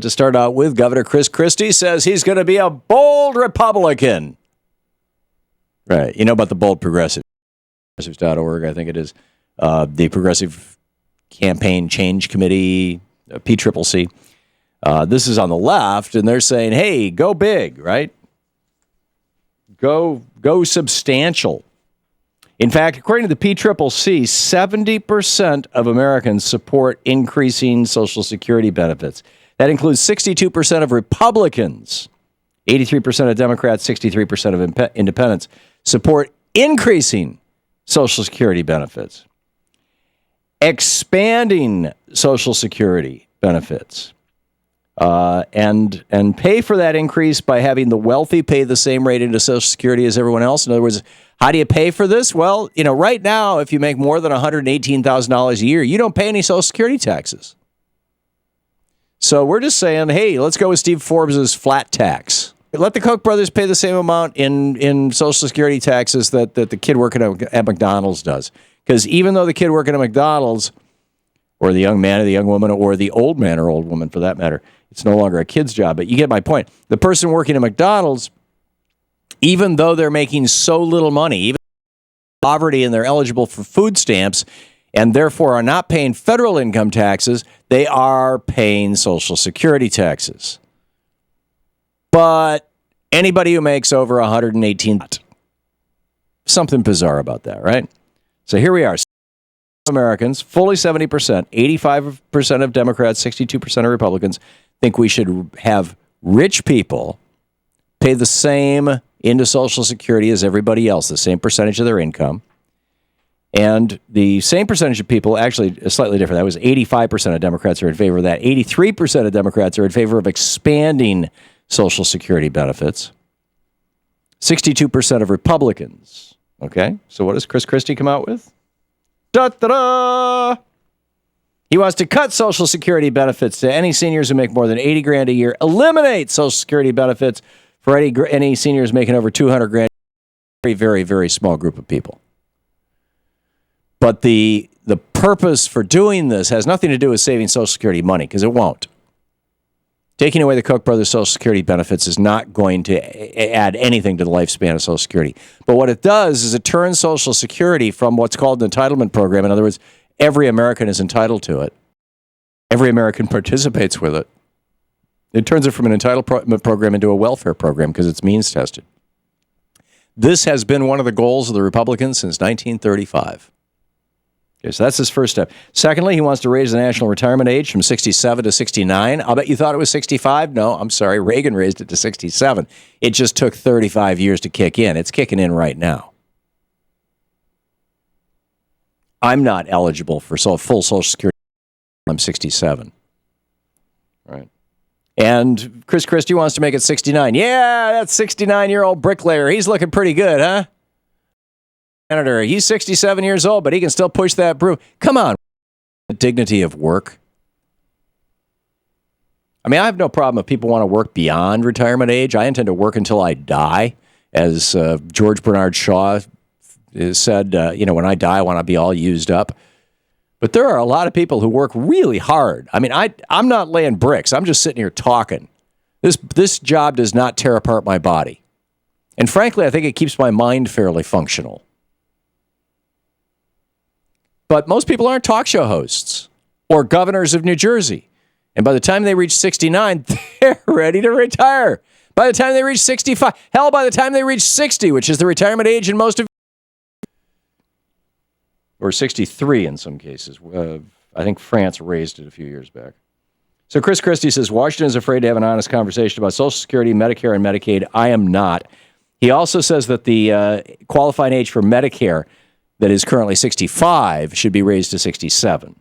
To start out with, Governor Chris Christie says he's going to be a bold Republican. Right. You know about the bold progressive. Progressives.org, I think it is. The Progressive Campaign Change Committee, PCCC. This is on the left, and they're saying, hey, go big, right? Go substantial. In fact, according to the PCCC, 70% of Americans support increasing Social Security benefits. That includes 62% of Republicans, 83% of Democrats, 63% of independents support increasing Social Security benefits, expanding Social Security benefits, and pay for that increase by having the wealthy pay the same rate into Social Security as everyone else. In other words, how do you pay for this? Well, right now, if you make more than $118,000 a year, you don't pay any Social Security taxes. So we're just saying, hey, let's go with Steve Forbes' flat tax. Let the Koch brothers pay the same amount in Social Security taxes that the kid working at McDonald's does. Because even though the kid working at McDonald's, or the young man or the young woman, or the old man or old woman for that matter, it's no longer a kid's job. But you get my point. The person working at McDonald's, even though they're making so little money, even poverty, and they're eligible for food stamps, and therefore are not paying federal income taxes, they are paying Social Security taxes. But anybody who makes over 118, something bizarre about that, right? So here we are. Americans, fully 70%, 85% of Democrats, 62% of Republicans think we should have rich people pay the same into Social Security as everybody else, the same percentage of their income. And the same percentage of people, actually slightly different. That was 85% of Democrats are in favor of that. 83% of Democrats are in favor of expanding Social Security benefits. 62% of Republicans. Okay, so what does Chris Christie come out with? Da-da-da! He wants to cut Social Security benefits to any seniors who make more than $80,000 a year. Eliminate Social Security benefits for any seniors making over $200,000. Very, very, very small group of people. But the purpose for doing this has nothing to do with saving Social Security money, because it won't. Taking away the Koch brothers' Social Security benefits is not going to add anything to the lifespan of Social Security. But what it does is it turns Social Security from what's called an entitlement program. In other words, every American is entitled to it. Every American participates with it. It turns it from an entitlement program into a welfare program because it's means tested. This has been one of the goals of the Republicans since 1935. Okay, so that's his first step. Secondly, he wants to raise the national retirement age from 67 to 69. I'll bet you thought it was 65. No, I'm sorry. Reagan raised it to 67. It just took 35 years to kick in. It's kicking in right now. I'm not eligible for full Social Security. I'm 67. Right. And Chris Christie wants to make it 69. Yeah, that 69-year-old bricklayer. He's looking pretty good, huh? Senator, he's 67 years old, but he can still push that broom. Come on. The dignity of work. I mean, I have no problem if people want to work beyond retirement age. I intend to work until I die. As George Bernard Shaw said, when I die, I want to be all used up. But there are a lot of people who work really hard. I mean, I'm not laying bricks. I'm just sitting here talking. This job does not tear apart my body. And frankly, I think it keeps my mind fairly functional. But most people aren't talk show hosts or governors of New Jersey. And by the time they reach 69, they're ready to retire. By the time they reach 65, hell, by the time they reach 60, which is the retirement age in most of, or 63 in some cases. I think France raised it a few years back. So Chris Christie says, Washington is afraid to have an honest conversation about Social Security, Medicare, and Medicaid. I am not. He also says that the qualifying age for Medicare that is currently 65 should be raised to 67.